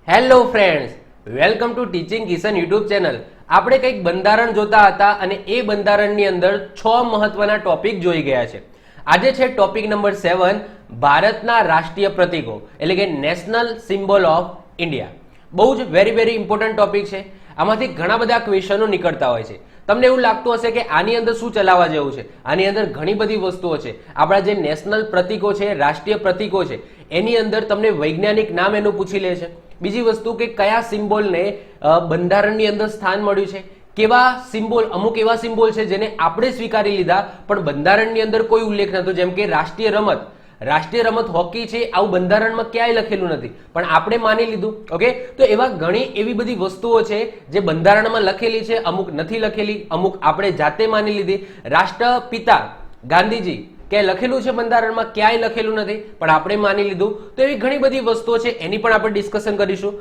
Hello friends, welcome to teaching Kishan YouTube channel. આપણે કંઈક બંધારણ જોતા હતા અને એ બંધારણની અંદર 6 મહત્વના ટોપિક જોઈ ગયા છે. આજે છે ટોપિક નંબર 7, ભારતના રાષ્ટ્રીય પ્રતીકો એટલે કે નેશનલ સિમ્બોલ ઓફ ઇન્ડિયા. બહુ જ વેરી ઇમ્પોર્ટન્ટ ટોપિક છે. આમાંથી ઘણા બધા ક્વેશ્ચનો નીકળતા હોય છે. તમને એવું લાગતું હશે કે આની અંદર શું ચલાવવા જેવું છે? આની અંદર ઘણી બધી વસ્તુઓ છે. આપણા જે નેશનલ પ્રતીકો છે, રાષ્ટ્રીય પ્રતીકો છે, એની અંદર તમને વૈજ્ઞાનિક નામ એનું પૂછી લે છે. બીજી વસ્તુ કે કયા સિમ્બોલને બંધારણની અંદર સ્થાન મળ્યું છે, કેવા સિમ્બોલ, અમુક એવા સિમ્બોલ છે જેને આપણે સ્વીકારી લીધા પણ બંધારણની અંદર કોઈ ઉલ્લેખ નહોતો, જેમ કે રાષ્ટ્રીય રમત હોકી છે, આવું બંધારણમાં ક્યાંય લખેલું નથી પણ આપણે માની લીધું. ઓકે, તો એવા ઘણી એવી બધી વસ્તુઓ છે જે બંધારણમાં લખેલી છે, અમુક નથી લખેલી, અમુક આપણે જાતે માની લીધી. રાષ્ટ્રપિતા ગાંધીજી ક્યાંય લખેલું છે બંધારણમાં? ક્યાંય લખેલું નથી પણ આપણે માની લીધું. તો એવી ઘણી બધી વસ્તુઓ છે, એની પણ આપણે ડિસ્કશન કરીશું.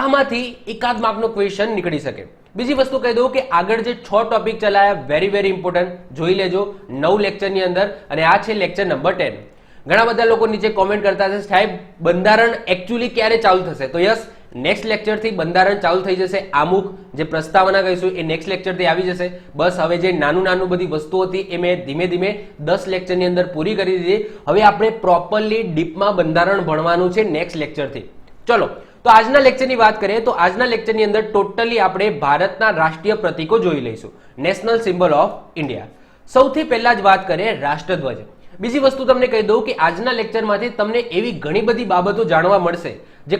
આમાંથી એકાદ માર્કનો ક્વેશ્ચન નીકળી શકે. બીજી વસ્તુ કહી દઉં કે આગળ જે 6 ટોપિક ચલાયા વેરી ઇમ્પોર્ટન્ટ, જોઈ લેજો 9 લેક્ચરની અંદર, અને આ છે લેક્ચર નંબર 10. ઘણા બધા લોકો નીચે કોમેન્ટ કરતા છે, સાહેબ બંધારણ એકચ્યુઅલી ક્યારે ચાલુ થશે? તો યસ, નેક્સ્ટ લેક્ચરથી બંધારણ ચાલુ થઈ જશે. અમુક જે પ્રસ્તાવના કહીશું એ નેક્સ્ટ લેક્ચરથી આવી જશે. બસ હવે જે નાનું બધી વસ્તુઓ હતી એ મેં ધીમે 10 લેક્ચરની અંદર પૂરી કરી દીધી. હવે આપણે પ્રોપરલી ડીપમાં બંધારણ ભણવાનું છે નેક્સ્ટ લેક્ચરથી. ચલો, તો આજના લેક્ચરની વાત કરીએ તો આજના લેક્ચરની અંદર ટોટલી આપણે ભારતના રાષ્ટ્રીય પ્રતીકો જોઈ લઈશું, નેશનલ સિમ્બોલ ઓફ ઇન્ડિયા. સૌથી પહેલા જ વાત કરીએ રાષ્ટ્રધ્વજ. બીજી વસ્તુ તમને કહી દઉં કે આજના લેક્ચરમાંથી તમને એવી ઘણી બધી બાબતો જાણવા મળશે જે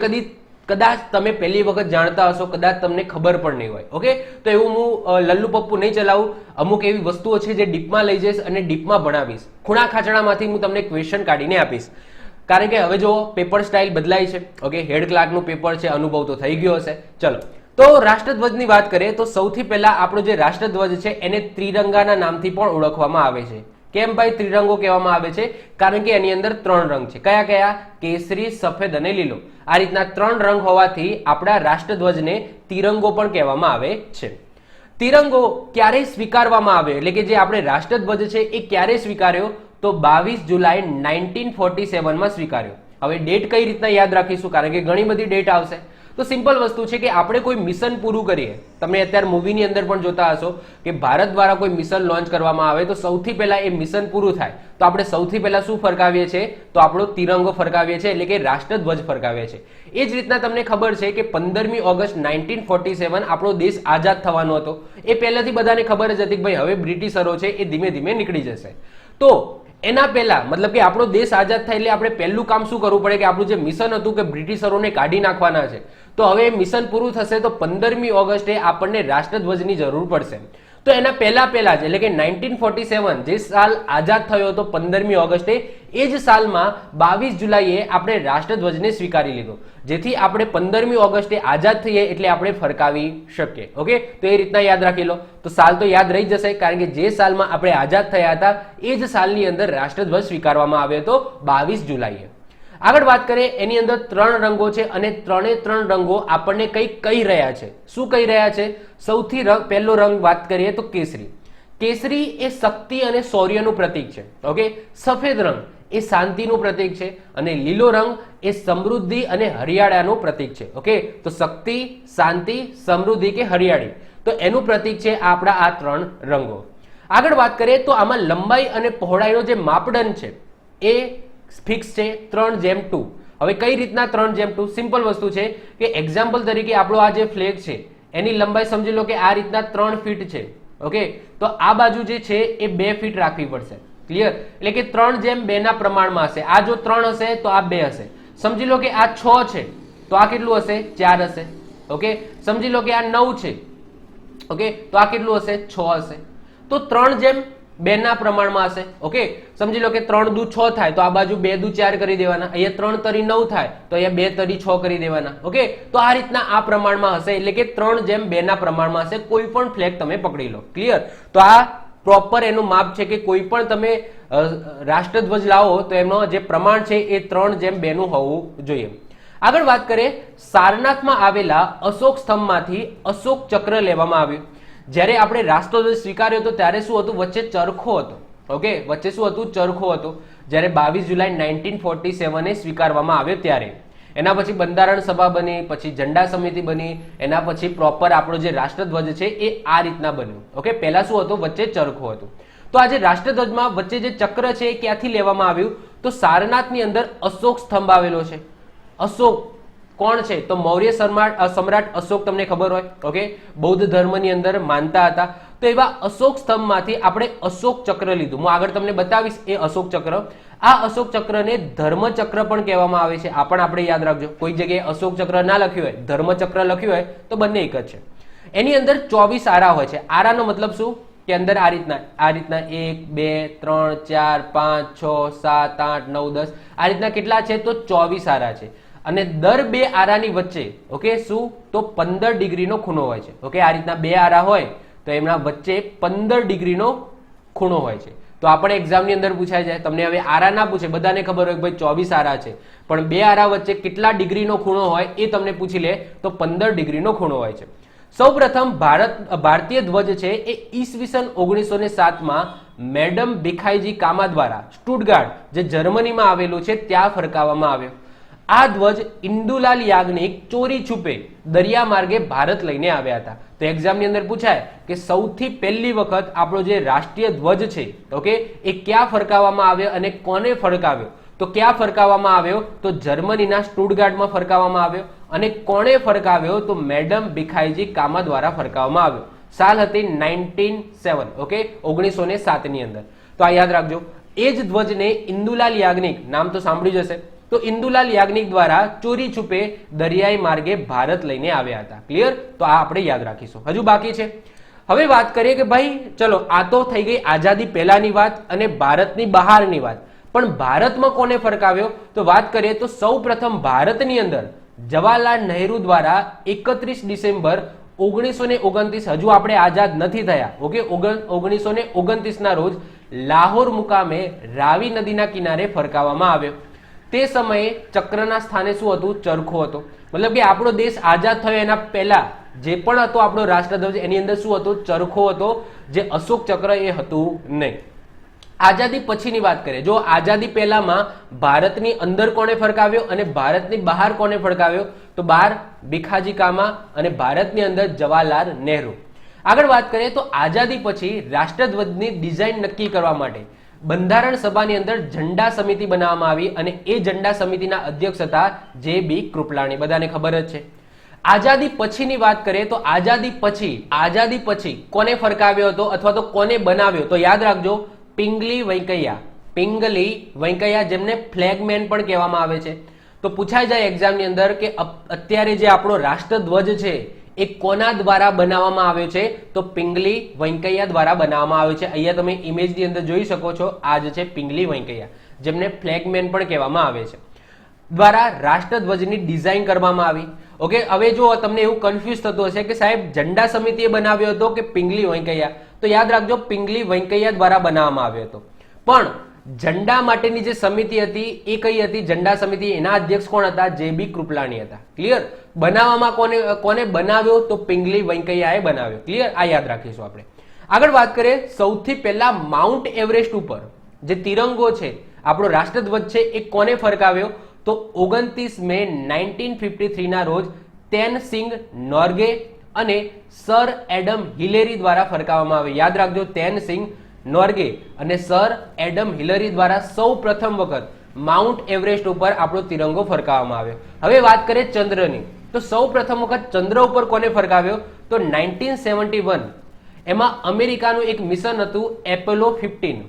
કદાચ તમે પહેલી વખત જાણતા હશો, કદાચ તમને ખબર પણ નહીં હોય. ઓકે, તો એવું હું લલ્લુ પપ્પુ નહીં ચલાવું. અમુક એવી વસ્તુઓ છે જે ડીપમાં લઈ જઈશ અને ડીપમાં ભણાવીશ. ખૂણા ખાચડામાંથી હું તમને ક્વેશ્ચન કાઢીને આપીશ, કારણ કે હવે જો પેપર સ્ટાઇલ બદલાઈ છે. ઓકે, હેડ ક્લાર્કનું પેપર છે, અનુભવ તો થઈ ગયો હશે. ચલો, તો રાષ્ટ્રધ્વજની વાત કરીએ તો સૌથી પહેલા આપણો જે રાષ્ટ્રધ્વજ છે એને ત્રિરંગાના નામથી પણ ઓળખવામાં આવે છે. કેમ ભાઈ ત્રિરંગો કહેવામાં આવે છે? કારણ કે એની અંદર 3 રંગ છે. કયા કયા? કેસરી, સફેદ અને લીલો. આ રીતના 3 રંગ હોવાથી આપણા રાષ્ટ્રધ્વજને તિરંગો પણ કહેવામાં આવે છે. તિરંગો ક્યારે સ્વીકારવામાં આવ્યો, એટલે કે જે આપણે રાષ્ટ્રધ્વજ છે એ ક્યારે સ્વીકાર્યો? તો 22 જુલાઈ 1947માં સ્વીકાર્યો. હવે ડેટ કઈ રીતના યાદ રાખીશું, કારણ કે ઘણી બધી ડેટ આવશે. તો સિમ્પલ વસ્તુ છે કે આપણે કોઈ મિશન પૂરું કરીએ. તમે અત્યારે મૂવીની અંદર પણ જોતા હશો કે ભારત દ્વારા કોઈ મિશન લોન્ચ કરવામાં આવે તો સૌથી પહેલા એ મિશન પૂરું થાય તો આપણે સૌથી પહેલા શું ફરકાવીએ છીએ? તો આપણો તિરંગો ફરકાવીએ છીએ, એટલે કે રાષ્ટ્રધ્વજ ફરકાવીએ છીએ. એ જ રીતના તમને ખબર છે કે 15મી ઓગસ્ટ 1947 આપણો દેશ આઝાદ થવાનો હતો. એ પહેલાથી બધાને ખબર જ હતી કે ભાઈ હવે બ્રિટિશરો છે એ ધીમે નીકળી જશે. તો એના પહેલા, મતલબ કે આપણો દેશ આઝાદ થાય એટલે આપણે પહેલું કામ શું કરવું પડે કે આપણું જે મિશન હતું કે બ્રિટિશરોને કાઢી નાખવાના છે, તો હવે મિશન પૂરું થશે તો 15મી ઓગસ્ટે આપણને રાષ્ટ્રધ્વજની જરૂર પડશે. તો એના પહેલા જ એટલે કે 1947 જે સાલ આઝાદ થયો હતો 15મી ઓગસ્ટે, એ જ સાલમાં 22 જુલાઈએ આપણે રાષ્ટ્રધ્વજને સ્વીકારી લીધો, જેથી આપણે 15મી ઓગસ્ટે આઝાદ થઈએ એટલે આપણે ફરકાવી શકીએ. ઓકે, તો એ રીતના યાદ રાખી લો. તો સાલ તો યાદ રહી જશે, કારણ કે જે સાલમાં આપણે આઝાદ થયા હતા એ જ સાલની અંદર રાષ્ટ્રધ્વજ સ્વીકારવામાં આવ્યો હતો 22 જુલાઈએ. આગળ વાત કરીએ, એની અંદર 3 રંગો છે અને 3 રંગો આપણને કંઈક કહી રહ્યા છે. શું કહી રહ્યા છે? સૌથી પહેલો રંગ વાત કરીએ તો કેસરી. કેસરી એ શક્તિ અને શૌર્યનું પ્રતીક છે. ઓકે, સફેદ રંગ એ શાંતિનું પ્રતીક છે અને લીલો રંગ એ સમૃદ્ધિ અને હરિયાળાનું પ્રતીક છે. ઓકે, તો શક્તિ, શાંતિ, સમૃદ્ધિ કે હરિયાળી, તો એનું પ્રતીક છે આપણા આ 3 રંગો. આગળ વાત કરીએ તો આમાં લંબાઈ અને પહોળાઈનો જે માપદંડ છે એ ફિક્સ છે 3:2. હવે કઈ રીતના 3:2? સિમ્પલ વસ્તુ છે કે એક્ઝામ્પલ તરીકે આપણો આ જે ફ્લેગ છે એની લંબાઈ સમજી લો કે આ રીતના 3 ફીટ છે. ઓકે, તો આ બાજુ જે છે એ 2 ફીટ રાખવી પડશે. ક્લિયર? એટલે કે 3:2 ના પ્રમાણમાં હશે. આ જો 3 હશે તો આ 2 હશે. સમજી લો કે આ 6 છે તો આ કેટલું હશે? 4 હશે. ઓકે, સમજી લો કે આ 9 છે. ઓકે, તો આ કેટલું હશે? 6 હશે. તો 3:2 ના પ્રમાણમાં હશે. ઓકે, સમજી લો કે 3 દુ 6 થાય તો આ બાજુ 2 દુ 4 કરી દેવાના. અહીંયા 3 તરી 9 થાય તો અહીંયા 2 તરી 6 કરી દેવાના. ઓકે, તો આ રીતના આ પ્રમાણમાં હશે, એટલે કે 3:2 ના પ્રમાણમાં હશે. કોઈ પણ ફ્લેગ તમે પકડી લો. ક્લિયર? તો આ પ્રોપર એનું માપ છે કે કોઈ પણ તમે રાષ્ટ્રધ્વજ લાવો તો એનો જે પ્રમાણ છે એ 3:2 નું હોવું જોઈએ. આગળ વાત કરીએ, સારનાથમાં આવેલા અશોક સ્તંભમાંથી અશોક ચક્ર લેવામાં આવ્યું. જ્યારે આપણે રાષ્ટ્રધ્વજ સ્વીકાર્યો હતો ત્યારે શું હતું? વચ્ચે ચરખો હતો. ઓકે, વચ્ચે શું હતું? ચરખો હતો. જ્યારે 22 જુલાઈ 1947 સ્વીકારવામાં આવ્યો ત્યારે એના પછી બંધારણ સભા બની, પછી ઝંડા સમિતિ બની, એના પછી પ્રોપર આપણો જે રાષ્ટ્રધ્વજ છે એ આ રીતના બન્યું. ઓકે, પહેલા શું હતું, વચ્ચે ચરખો હતું. તો આ જે રાષ્ટ્રધ્વજમાં વચ્ચે જે ચક્ર છે એ ક્યાંથી લેવામાં આવ્યું, તો સારનાથની અંદર અશોક સ્તંભ આવેલો છે. અશોક કોણ છે, તો મૌર્ય સમ્રાટ અશોક, તમને ખબર હોય. ઓકે, બૌદ્ધ ધર્મની અંદર માનતા હતા. તો એવા અશોક સ્તંભમાંથી આપણે અશોક ચક્ર લીધું. હું આગળ તમને બતાવીશ એ અશોક ચક્ર. આ અશોક ચક્રને ધર્મચક્ર પણ કહેવામાં આવે છે. આ પણ આપણે યાદ રાખજો. કોઈ જગ્યાએ અશોક ચક્ર ના લખ્યું હોય, ધર્મચક્ર લખ્યું હોય તો બંને એક જ છે. એની અંદર 24 આરા હોય છે. આરાનો મતલબ શું, કે અંદર આ રીતના 1 2 3 4 5 6 7 8 9 10 આ રીતના કેટલા છે, તો 24 આરા છે. અને દર 2 આરાની વચ્ચે, ઓકે, શું, તો 15 ડિગ્રીનો ખૂણો હોય છે. ઓકે, આ રીતના 2 આરા હોય તો એમના વચ્ચે 15 ડિગ્રીનો ખૂણો હોય છે. તો આપણે એક્ઝામની અંદર પૂછાય જાય. તમને હવે આરા ના પૂછે, બધાને ખબર હોય ભાઈ 24 આરા છે, પણ 2 આરા વચ્ચે કેટલા ડિગ્રીનો ખૂણો હોય એ તમને પૂછી લે તો 15 ડિગ્રીનો ખૂણો હોય છે. સૌપ્રથમ ભારતીય ધ્વજ છે એ ઈસવીસન 1907માં મેડમ ભીખાઈજી કામા દ્વારા સ્ટુટગાર્ટ, જે જર્મનીમાં આવેલું છે, ત્યાં ફરકાવવામાં આવ્યો. આ ધ્વજ ઇન્દુલાલ યાજ્ઞિક ચોરી છુપે દરિયા માર્ગે ભારત લઈને આવ્યા હતા. તો એક્ઝામની અંદર પૂછાય કે સૌથી પહેલી વખત આપણો જે રાષ્ટ્રીય ધ્વજ છે, ઓકે, એ ક્યાં ફરકાવવામાં આવ્યો અને કોને ફરકાવ્યો, તો ક્યાં ફરકાવવામાં આવ્યો, તો જર્મનીના સ્ટુટગાર્ટમાં ફરકાવવામાં આવ્યો. અને કોણે ફરકાવ્યો, તો મેડમ ભીખાઈજી કામા દ્વારા ફરકાવવામાં આવ્યો. સાલ હતી 1907. ઓકે, 1907 ની અંદર. તો આ યાદ રાખજો. એ જ ધ્વજને ઇન્દુલાલ યાજ્ઞિક, નામ તો સાંભળ્યું જશે, તો ઇન્દુલાલ યાજ્ઞિક દ્વારા ચોરી છુપે દરિયાઈ માર્ગે ભારત લઈને આવ્યા હતા. ક્લિયર? તો આ આપણે યાદ રાખીશું. હજુ બાકી છે. હવે વાત કરીએ કે ભાઈ ચલો, આ તો થઈ ગઈ આઝાદી પહેલાની વાત અને ભારતની બહારની વાત. પણ ભારતમાં કોને ફરકાવ્યો, તો વાત કરીએ તો સૌ પ્રથમ ભારતની અંદર જવાહરલાલ નહેરુ દ્વારા 31 ડિસેમ્બર 1929, હજુ આપણે આઝાદ નથી થયા. ઓકે, 1929 ના રોજ લાહોર મુકામે રાવી નદીના કિનારે ફરકાવવામાં આવ્યો. તે સમયે ચક્રના સ્થાને શું હતું, ચરખો હતો. મતલબ કે આપણો દેશ આઝાદ થયો એના પહેલા જે પણ હતો આપણો રાષ્ટ્રધ્વજ, એની અંદર શું હતું, ચરખો હતો. જે અશોક ચક્ર એ હતું નહીં. આઝાદી પછીની વાત કરીએ, જો આઝાદી પહેલામાં ભારતની અંદર કોને ફરકાવ્યો અને ભારતની બહાર કોને ફરકાવ્યો, તો બહાર ભીખાજી કામા અને ભારતની અંદર જવાહરલાલ નહેરુ. આગળ વાત કરીએ તો આઝાદી પછી રાષ્ટ્રધ્વજની ડિઝાઇન નક્કી કરવા માટે બંધારણ સભાની અંદર ઝંડા સમિતિ બનાવવામાં આવી અને એ ઝંડા સમિતિના અધ્યક્ષ હતા જે.બી. કૃપલાણી. બધાને ખબર જ છે. આઝાદી પછીની વાત કરીએ તો આઝાદી પછી કોને ફરકાવ્યો હતો અથવા તો કોને બનાવ્યો, તો યાદ રાખજો, પિંગલી વેંકૈયા, જેમને ફ્લેગમેન પણ કહેવામાં આવે છે. તો પૂછાઈ જાય એક્ઝામની અંદર કે અત્યારે જે આપણો રાષ્ટ્રધ્વજ છે એ કોના દ્વારા બનાવવામાં આવ્યો છે, તો પિંગલી વેંકૈયા દ્વારા બનાવવામાં આવ્યો છે. અહીંયા તમે ઇમેજની અંદર જોઈ શકો છો, આ જે છે પિંગલી વેંકૈયા, જેમને ફ્લેગમેન પણ કહેવામાં આવે છે, દ્વારા રાષ્ટ્રધ્વજની ડિઝાઇન કરવામાં આવી. ઓકે, હવે જો તમને એવું કન્ફ્યુઝ થતું હશે કે સાહેબ ઝંડા સમિતિએ બનાવ્યો હતો કે પિંગલી વેંકૈયા, તો યાદ રાખજો, પિંગલી વેંકૈયા દ્વારા બનાવવામાં આવ્યો હતો. પણ ઝંડા માટેની જે સમિતિ હતી એ કઈ હતી, ઝંડા સમિતિ, એના અધ્યક્ષ કોણ હતા, જે.બી. કૃપલાણી હતા. ક્લિયર? બનાવવામાં કોને બનાવ્યો, તો પિંગલી વેંકૈયાએ બનાવ્યો. ક્લિયર? આ યાદ રાખીશું આપણે. આગળ વાત કરીએ, સૌથી પહેલા માઉન્ટ એવરેસ્ટ ઉપર જે તિરંગો છે, આપણો રાષ્ટ્રધ્વજ છે, એ કોને ફરકાવ્યો, તો 29 મે 1953 ના રોજ તેનસિંગ નોર્ગે અને સર એડમ હિલેરી દ્વારા ફરકાવવામાં આવ્યો. યાદ રાખજો, તેનસિંગ નોર્ગે અને સર એડમ હિલેરી દ્વારા સૌ પ્રથમ વખત માઉન્ટ એવરેસ્ટ ઉપર આપણો તિરંગો ફરકાવવામાં આવ્યો. હવે વાત કરીએ ચંદ્રની, તો સૌ પ્રથમ વખત ચંદ્ર ઉપર કોને ફરકાવ્યો, તો 1971. એમાં અમેરિકાનું એક મિશન હતું એપોલો 15.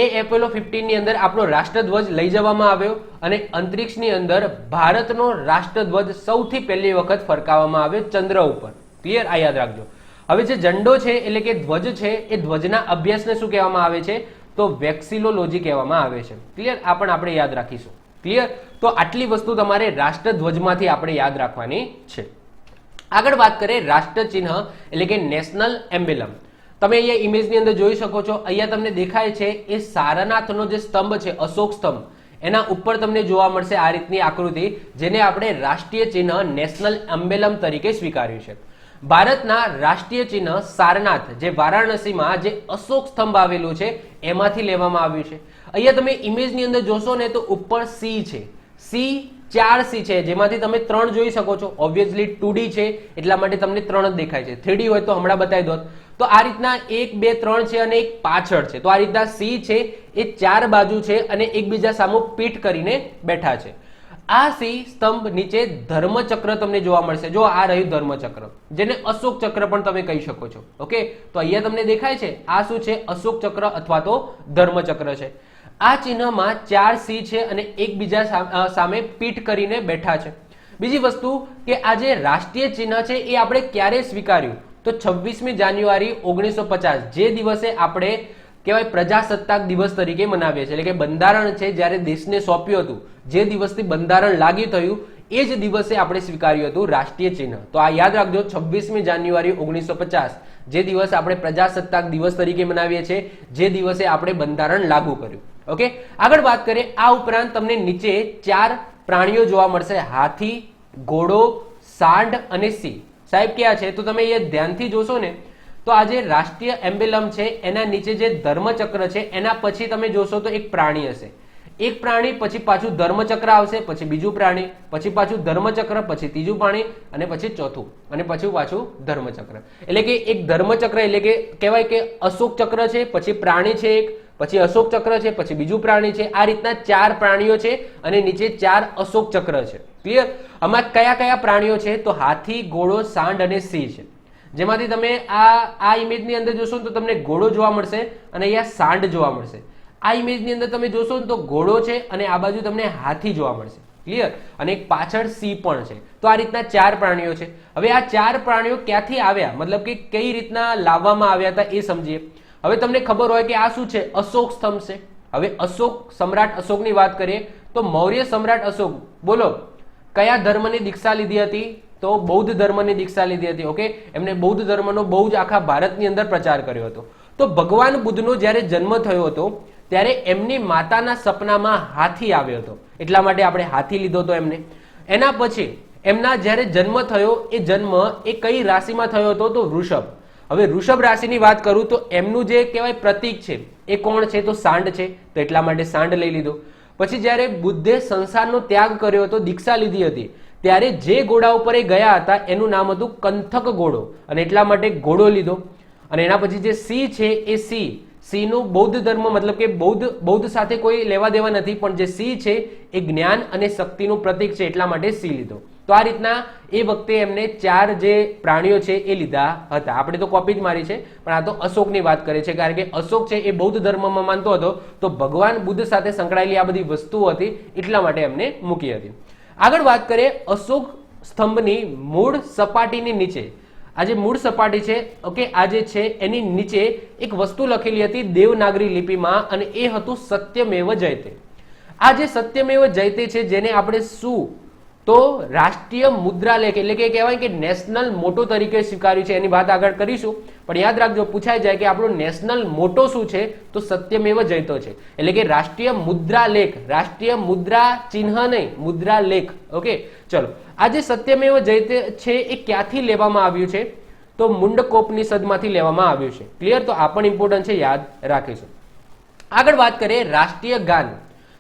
એ એપોલો 15 ની અંદર આપણો રાષ્ટ્રધ્વજ લઈ જવામાં આવ્યો અને અંતરિક્ષની અંદર ભારતનો રાષ્ટ્રધ્વજ સૌથી પહેલી વખત ફરકાવવામાં આવ્યો ચંદ્ર ઉપર. ક્લિયર? આ યાદ રાખજો. હવે જે ઝંડો છે એટલે કે ધ્વજ છે, એ ધ્વજના અભ્યાસને શું કહેવામાં આવે છે, તો વેક્સિલોલોજી કહેવામાં આવે છે. ક્લિયર? આ પણ આપણે યાદ રાખીશું. ક્લિયર? તો આટલી વસ્તુ તમારે રાષ્ટ્રધ્વજમાંથી આપણે યાદ રાખવાની છે. આગળ વાત કરીએ રાષ્ટ્ર ચિહ્ન એટલે કે નેશનલ એમ્બેલમ. તમે અહીંયા ઇમેજની અંદર જોઈ શકો છો, અહીંયા તમને દેખાય છે એ સારનાથનો જે સ્તંભ છે, અશોક સ્તંભ, એના ઉપર તમને જોવા મળશે આ રીતની આકૃતિ, જેને આપણે રાષ્ટ્રીય ચિહ્ન નેશનલ એમ્બેલમ તરીકે સ્વીકાર્યું છે. ભારતના રાષ્ટ્રીય ચિહ્ન સારનાથ, જે વારાણસીમાં જે અશોક સ્તંભ આવેલું છે, એમાંથી લેવામાં આવ્યું છે. અહીંયા તમે ઇમેજની અંદર જોશો ને તો ઉપર સી છે, સી 4 સી છે, જેમાંથી તમે 3 જોઈ શકો છો. ઓબ્વિયસલી 2D છે એટલા માટે તમને 3 જ દેખાય છે. 3D હોય તો હમણાં બતાવી દો. તો આ રીતના 1 2 3 છે અને એક પાછળ છે. તો આ રીતના સી છે એ 4 બાજુ છે અને એકબીજા સામે પીઠ કરીને બેઠા છે. આ સી સ્તંભ નીચે ધર્મચક્ર તમને જોવા મળશે. જો આ રહ્યું ધર્મચક્ર, જેને અશોક ચક્ર પણ તમે કહી શકો છો. ઓકે, તો અહીંયા તમને દેખાય છે આ શું છે? અશોક ચક્ર અથવા તો ધર્મચક્ર છે. આ ચિહ્નમાં 4 સી છે અને એકબીજા સામે પીઠ કરીને બેઠા છે. બીજી વસ્તુ કે આ જે રાષ્ટ્રીય ચિહ્ન છે એ આપણે ક્યારે સ્વીકાર્યું? તો 26મી જાન્યુઆરી 1950, જે દિવસે આપણે કહેવાય પ્રજાસત્તાક દિવસ તરીકે મનાવીએ છીએ, એટલે કે બંધારણ છે જ્યારે દેશને સોંપ્યું હતું, જે દિવસથી બંધારણ લાગુ થયું એ જ દિવસે આપણે સ્વીકાર્યું હતું રાષ્ટ્રીય ચિહ્ન. તો આ યાદ રાખજો, 26મી જાન્યુઆરી 1950, જે દિવસ આપણે પ્રજાસત્તાક દિવસ તરીકે મનાવીએ છીએ, જે દિવસે આપણે બંધારણ લાગુ કર્યું. ઓકે, આગળ વાત કરીએ. આ ઉપરાંત તમને નીચે 4 પ્રાણીઓ જોવા મળશે: હાથી, ઘોડો, સાંઢ અને સિંહ. સાહેબ ક્યાં છે? તો તમે એ ધ્યાનથી જોશો ને તો આ જે રાષ્ટ્રીય એમ્બેલમ છે એના નીચે જે ધર્મચક્ર છે એના પછી તમે જોશો તો એક પ્રાણી હશે. એક પ્રાણી પછી પાછું ધર્મચક્ર આવશે, પછી બીજું પ્રાણી, પછી પાછું ધર્મચક્ર, પછી ત્રીજું પ્રાણી અને પછી ચોથું અને પછી પાછું ધર્મચક્ર. એટલે કે એક ધર્મચક્ર એટલે કે કહેવાય કે અશોક ચક્ર છે, પછી પ્રાણી છે એક, પછી અશોક ચક્ર છે, પછી બીજું પ્રાણી છે. આ રીતના 4 પ્રાણીઓ છે અને નીચે 4 અશોક ચક્ર છે. ક્લિયર? આમાં કયા કયા પ્રાણીઓ છે? તો હાથી, ઘોડો, સાંઢ અને સિંહ છે. જેમાંથી તમે આ ઇમેજની અંદર જોશો તો તમને ઘોડો જોવા મળશે અને અહીંયા સાંઢ જોવા મળશે. આ ઇમેજની અંદર તમે જોશો તો ઘોડો છે અને આ બાજુ તમને હાથી જોવા મળશે. ક્લિયર? અને એક પાછળ સિંહ પણ છે. તો આ રીતના 4 પ્રાણીઓ છે. હવે આ 4 પ્રાણીઓ ક્યાંથી આવ્યા, મતલબ કે કઈ રીતના લાવવામાં આવ્યા હતા એ સમજીએ. હવે તમને ખબર હોય કે આ શું છે? અશોક સ્તંભ છે. હવે અશોક, સમ્રાટ અશોકની વાત કરીએ તો મૌર્ય સમ્રાટ અશોક, બોલો કયા ધર્મની દીક્ષા લીધી હતી? તો બૌદ્ધ ધર્મની દીક્ષા લીધી હતી. ઓકે, એમને બૌદ્ધ ધર્મનો બહુ જ આખા ભારતની અંદર પ્રચાર કર્યો હતો. તો ભગવાન બુદ્ધનો જ્યારે જન્મ થયો હતો ત્યારે એમની માતાના સપનામાં હાથી આવ્યો હતો, એટલા માટે આપણે હાથી લીધો હતો એમને. એના પછી એમના જ્યારે જન્મ થયો એ જન્મ એ કઈ રાશિમાં થયો હતો? તો વૃષભ. હવે વૃષભ રાશિની વાત કરું તો એમનું જે કહેવાય પ્રતીક છે એ કોણ છે? તો સાંઢ છે, તો એટલા માટે સાંઢ લઈ લીધો. પછી જ્યારે બુદ્ધે સંસારનો ત્યાગ કર્યો હતો, દીક્ષા લીધી હતી, ત્યારે જે ઘોડા ઉપર એ ગયા હતા એનું નામ હતું કંથક ઘોડો અને એટલા માટે ઘોડો લીધો. અને એના પછી જે સિંહ છે એ સિંહનું બૌદ્ધ ધર્મ, મતલબ કે બૌદ્ધ સાથે કોઈ લેવા દેવા નથી, પણ જે સિંહ છે એ જ્ઞાન અને શક્તિનું પ્રતીક છે એટલા માટે સિંહ લીધો. તો આ રીતના એ વખતે એમને 4 જે પ્રાણીઓ છે એ લીધા હતા. આપણે તો કોપી જ મારી છે, પણ આ તો અશોકની વાત કરે છે, કારણ કે અશોક છે એ બૌદ્ધ ધર્મમાં માનતો હતો, તો ભગવાન બુદ્ધ સાથે સંકળાયેલી આ બધી વસ્તુઓ હતી એટલા માટે એમને મૂકી હતી. આગળ વાત કરીએ અશોક સ્તંભની મૂળ સપાટીની નીચે. આ જે મૂળ સપાટી છે, ઓકે, આ જે છે એની નીચે એક વસ્તુ લખેલી હતી દેવનાગરી લિપિમાં અને એ હતું સત્યમેવ જયતે. આ જે સત્યમેવ જયતે છે જેને આપણે શું તો રાષ્ટ્રીય મુદ્રાલેખ એટલે કે કહેવાય કે નેશનલ મોટો તરીકે સ્વીકાર્યું છે. એની વાત આગળ કરીશું, પણ યાદ રાખજો પૂછાઈ જાય કે આપણો નેશનલ મોટો શું છે? તો સત્યમેવ જયતો છે. એટલે કે રાષ્ટ્રીય મુદ્રાલેખ, રાષ્ટ્રીય મુદ્રા ચિહ્ન નહીં, મુદ્રાલેખ. ઓકે, ચલો. આ જે સત્યમેવ જયતે છે એ ક્યાંથી લેવામાં આવ્યું છે? તો મુંડકોપનિષદમાંથી લેવામાં આવ્યું છે. ક્લિયર? તો આ પણ ઇમ્પોર્ટન્ટ છે, યાદ રાખીશું. આગળ વાત કરીએ રાષ્ટ્રીય ગાન.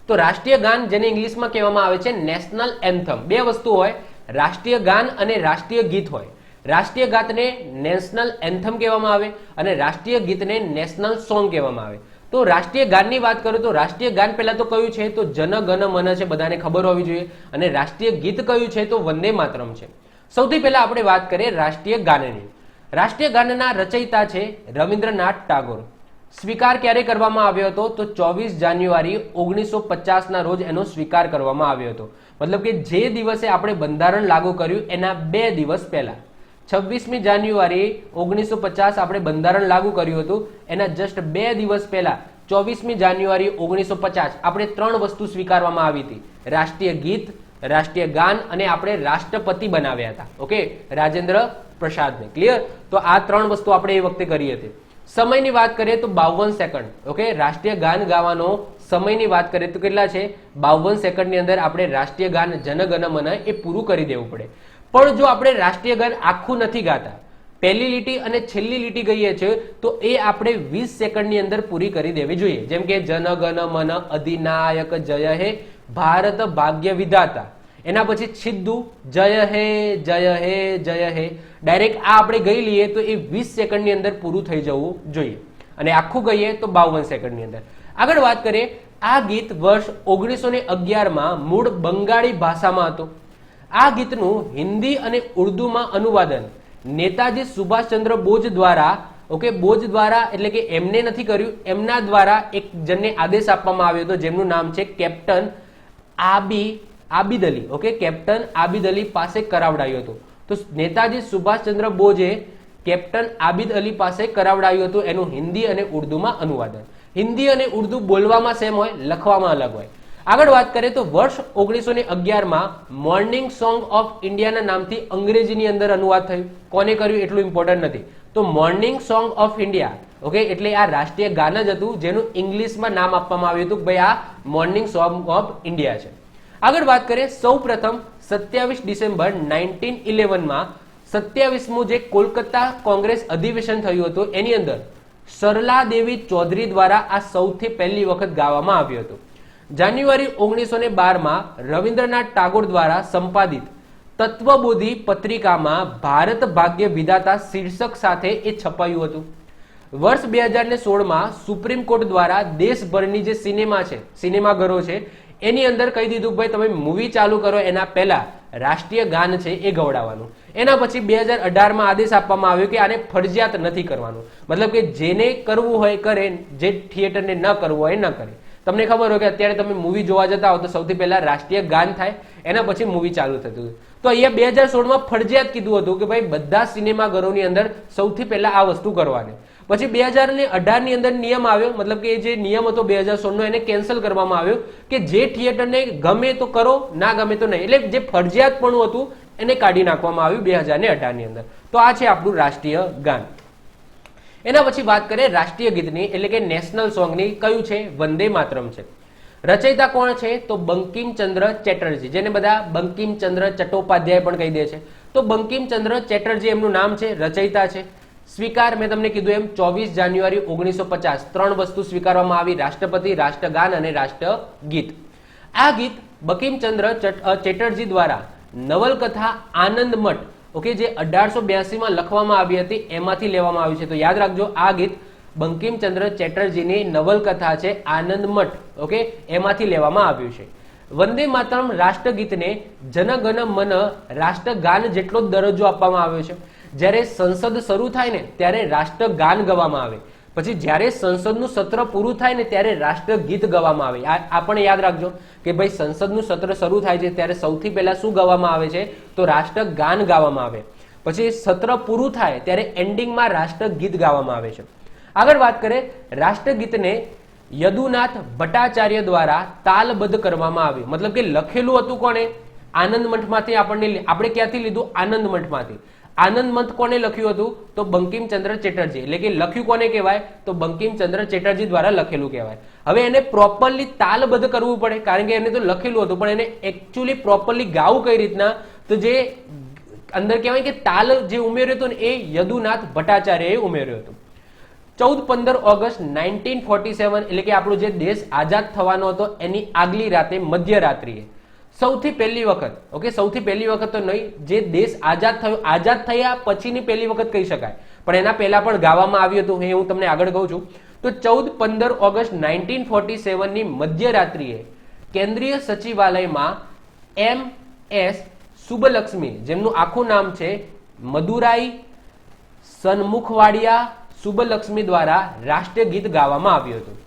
તો રાષ્ટ્રીય ગાન જેને ઇંગ્લિશમાં કહેવામાં આવે છે નેશનલ એન્થમ. બે વસ્તુ હોય, રાષ્ટ્રીય ગાન અને રાષ્ટ્રીય ગીત હોય. રાષ્ટ્રીય ગાતને નેશનલ એન્થમ કહેવામાં આવે અને રાષ્ટ્રીય ગીતને નેશનલ સોંગ કહેવામાં આવે. તો રાષ્ટ્રીય ગાનની વાત કરું તો રાષ્ટ્રીય ગાન પહેલા તો કયું છે? તો જન ગણ મન છે, બધાને ખબર હોવી જોઈએ. અને રાષ્ટ્રીય ગીત કયું છે? તો વંદે માતરમ છે. સૌથી પહેલા આપણે વાત કરીએ રાષ્ટ્રીય ગાનની. રાષ્ટ્રીય ગાનના રચયિતા છે રવિન્દ્રનાથ ટાગોર. સ્વીકાર ક્યારે કરવામાં આવ્યો હતો? તો 24 જાન્યુઆરી 1950 ના રોજ એનો સ્વીકાર કરવામાં આવ્યો હતો. મતલબ કે જે દિવસે આપણે બંધારણ લાગુ કર્યું એના 2 દિવસ પહેલા, 26મી જાન્યુઆરી 1950 આપણે બંધારણ લાગુ કર્યું હતું, એના જસ્ટ 2 દિવસ પહેલા 24મી જાન્યુઆરી 1950 આપણે 3 વસ્તુ સ્વીકારવામાં આવી હતી: રાષ્ટ્રીય ગીત, રાષ્ટ્રીય ગાન અને આપણે રાષ્ટ્રપતિ બનાવ્યા હતા. ઓકે, રાજેન્દ્ર પ્રસાદને. ક્લિયર? તો આ 3 વસ્તુ આપણે એ વખતે કરી હતી. સમયની વાત કરીએ તો 52 સેકન્ડ. ઓકે, રાષ્ટ્રીય ગાન ગાવાનો સમયની વાત કરીએ તો કેટલા છે? 52 સેકન્ડની અંદર આપણે રાષ્ટ્રીય ગાન જન ગણ મન એ પૂરું કરી દેવું પડે. પણ જો આપણે રાષ્ટ્રીય ગાન આખું નથી ગાતા, પહેલી લીટી અને છેલ્લી લીટી ગઈએ છીએ, તો એ આપણે 20 સેકન્ડની અંદર પૂરી કરી દેવી જોઈએ. જેમ કે જન ગણ મન અધિનાયક જય હે ભારત ભાગ્ય વિધાતા, એના પછી છિદ્દુ જય હે જય હે જય હે. ડાયરેક્ટ આ આપણે ગઈ લઈએ તો એ 20 સેકન્ડની અંદર પૂરું થઈ જવું જોઈએ, અને આખું ગઈએ તો 52 સેકન્ડની અંદર. આગળ વાત કરીએ, આ ગીત વર્ષ 1911માં મૂળ બંગાળી ભાષામાં હતું. આ ગીતનું હિન્દી અને ઉર્દુમાં અનુવાદન નેતાજી સુભાષચંદ્ર બોઝ દ્વારા, ઓકે, બોઝ દ્વારા એટલે કે એમને નથી કર્યું, એમના દ્વારા એક જણને આદેશ આપવામાં આવ્યો હતો જેમનું નામ છે captain Abid Ali. Okay, captain Abid Ali પાસે કરાવડાયું હતું. તો નેતાજી સુભાષચંદ્ર બોઝે કેપ્ટન આબિદ અલી પાસે કરાવડાયું હતું એનું હિન્દી અને ઉર્દુમાં અનુવાદન. હિન્દી અને ઉર્દુ બોલવામાં સેમ હોય, લખવામાં અલગ હોય. આગળ વાત કરીએ તો વર્ષ 1911માં મોર્નિંગ સોંગ ઓફ ઇન્ડિયાના નામથી અંગ્રેજીની અંદર અનુવાદ થયું. કોને કર્યું એટલું ઇમ્પોર્ટન્ટ નથી. તો morning song of India, okay, એટલે આ રાષ્ટ્રીય ગાન જ હતું જેનું ઇંગ્લિશમાં નામ આપવામાં આવ્યું હતું કે ભાઈ આ મોર્નિંગ સોંગ ઓફ ઇન્ડિયા છે. આગળ વાત કરીએ, સૌ પ્રથમ 27 ડિસેમ્બર 1911માં 27મું જે કોલકાતા કોંગ્રેસ અધિવેશન થયું હતું એની અંદર સરલા દેવી ચૌધરી દ્વારા આ સૌથી પહેલી વખત ગાવામાં આવ્યું હતું. જાન્યુઆરી 1912માં રવિન્દ્રનાથ ટાગોર દ્વારા સંપાદિત તત્વબોધી પત્રિકામાં ભારત ભાગ્ય વિધાતા શીર્ષક સાથે એ છપાયું હતું. વર્ષ 2016માં સુપ્રીમ કોર્ટ દ્વારા દેશભરની જે સિનેમાઘરો છે એની અંદર કહી દીધું ભાઈ તમે મૂવી ચાલુ કરો એના પહેલા રાષ્ટ્રીય ગાન છે એ ગવડાવવાનું. એના પછી 2018માં આદેશ આપવામાં આવ્યો કે આને ફરજિયાત નથી કરવાનું, મતલબ કે જેને કરવું હોય કરે, જે થિયેટરને ન કરવું હોય ન કરે. તમને ખબર હોય કે અત્યારે તમે મૂવી જોવા જતા હો તો સૌથી પહેલા રાષ્ટ્રીય ગાન થાય, એના પછી મૂવી ચાલુ થતું હતું. તો અહીંયા 2016માં ફરજિયાત કીધું હતું કે ભાઈ બધા સિનેમાઘરોની અંદર સૌથી પહેલા આ વસ્તુ કરવાની. પછી 2018ની અંદર નિયમ આવ્યો, મતલબ કે જે નિયમ હતો 2016નો એને કેન્સલ કરવામાં આવ્યો કે જે થિયેટરને ગમે તો કરો, ના ગમે તો નહીં. એટલે જે ફરજિયાતપણું હતું એને કાઢી નાખવામાં આવ્યું 2018ની અંદર. તો આ છે આપણું રાષ્ટ્રીય ગાન. એના પછી વાત કરીએ રાષ્ટ્રીય ગીતની, એટલે કે નેશનલ સોંગની. કયું છે? વંદે માતરમ છે. રચયિતા કોણ છે? તો બંકિમચંદ્ર ચેટર્જી, જેને બધા બંકિમચંદ્ર ચટ્ટોપાધ્યાય પણ કહી દે છે. તો બંકિમચંદ્ર ચેટર્જી એમનું નામ છે, રચયિતા છે. સ્વીકાર મેં તમને કીધું એમ 24 જાન્યુઆરી 1950 ત્રણ વસ્તુ સ્વીકારવામાં આવી: રાષ્ટ્રપતિ, રાષ્ટ્રગાન અને રાષ્ટ્રગીત. આ ગીત બંકિમચંદ્ર ચેટર્જી દ્વારા નવલકથા આનંદ મઠ, ઓકે, જે 1882માં લખવામાં આવી હતી એમાંથી લેવામાં આવ્યું છે. તો યાદ રાખજો, આ ગીત બંકિમચંદ્ર ચેટર્જીની નવલકથા છે આનંદ મઠ, ઓકે, એમાંથી લેવામાં આવ્યું છે. વંદે માતરમ રાષ્ટ્રગીતને જનગણ મન રાષ્ટ્રગાન જેટલો જ દરજ્જો આપવામાં આવ્યો છે. જ્યારે સંસદ શરૂ થાય ને ત્યારે રાષ્ટ્રગાન ગવામાં આવે, પછી જ્યારે સંસદનું સત્ર પૂરું થાય ને ત્યારે રાષ્ટ્રગીત ગવામાં આવે. આ પણ યાદ રાખજો કે ભાઈ સંસદનું સત્ર શરૂ થાય છે ત્યારે સૌથી પહેલા શું ગવામાં આવે છે? તો રાષ્ટ્રગાન ગાવામાં આવે. પછી સત્ર પૂરું થાય ત્યારે એન્ડિંગમાં રાષ્ટ્રગીત ગાવામાં આવે છે. આગળ વાત કરીએ, રાષ્ટ્રગીતને યદુનાથ ભટ્ટાચાર્ય દ્વારા તાલબદ્ધ કરવામાં આવ્યું, મતલબ કે લખેલું હતું કોણે? આનંદ મઠમાંથી. આપણે ક્યાંથી લીધું? આનંદ મઠમાંથી. આનંદ મઠ કોને લખ્યું હતું? તો બંકિમચંદ્ર ચેટર્જી. એટલે કે લખ્યું કોને કહેવાય? તો બંકિમચંદ્ર ચેટર્જી દ્વારા લખેલું કહેવાય. હવે એને પ્રોપરલી તાલબદ્ધ કરવું પડે, કારણ કે એને તો લખેલું હતું, પણ એને એકચ્યુઅલી પ્રોપરલી ગાવું કઈ રીતના? તો જે અંદર કહેવાય કે તાલ જે ઉમેર્યો હતો ને એ યદુનાથ ભટ્ટાચાર્યએ ઉમેર્યો હતો. 14-15 ઓગસ્ટ 1947, એટલે કે આપણો જે દેશ આઝાદ થવાનો હતો એની આગલી રાતે મધ્યરાત્રિએ સૌથી પહેલી વખત, ઓકે, સૌથી પહેલી વખત તો નહીં, જે દેશ આઝાદ થયો, આઝાદ થયા પછીની પહેલી વખત કહી શકાય, પણ એના પહેલા પણ ગાવામાં આવ્યું હતું, હું તમને આગળ કહું છું. તો 14-15 ઓગસ્ટ 1947ની મધ્યરાત્રિએ કેન્દ્રીય સચિવાલયમાં MS સુબ્બલક્ષ્મી, જેમનું આખું નામ છે મદુરાઈ સન્મુખવાડિયા સુબ્બલક્ષ્મી દ્વારા રાષ્ટ્રીય ગીત ગાવામાં આવ્યું હતું.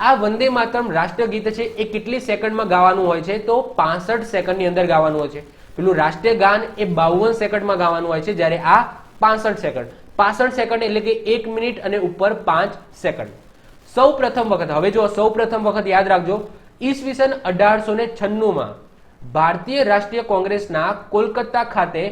આ વંદે માતરમ રાષ્ટ્રગીત છે એ કેટલી સેકન્ડમાં ગાવાનું હોય છે? તો 65 સેકન્ડની અંદર ગાવાનું હોય છે. પેલું રાષ્ટ્રીય ગાન એ 52 સેકન્ડમાં ગાવાનું હોય છે, જ્યારે આ 65 સેકન્ડ. 65 સેકન્ડ એટલે કે 1 મિનિટ અને ઉપર 5 સેકન્ડ. સૌ પ્રથમ વખત, હવે જો સૌ પ્રથમ વખત યાદ રાખજો, ઈસવીસન 1896માં ભારતીય રાષ્ટ્રીય કોંગ્રેસના કોલકાતા ખાતે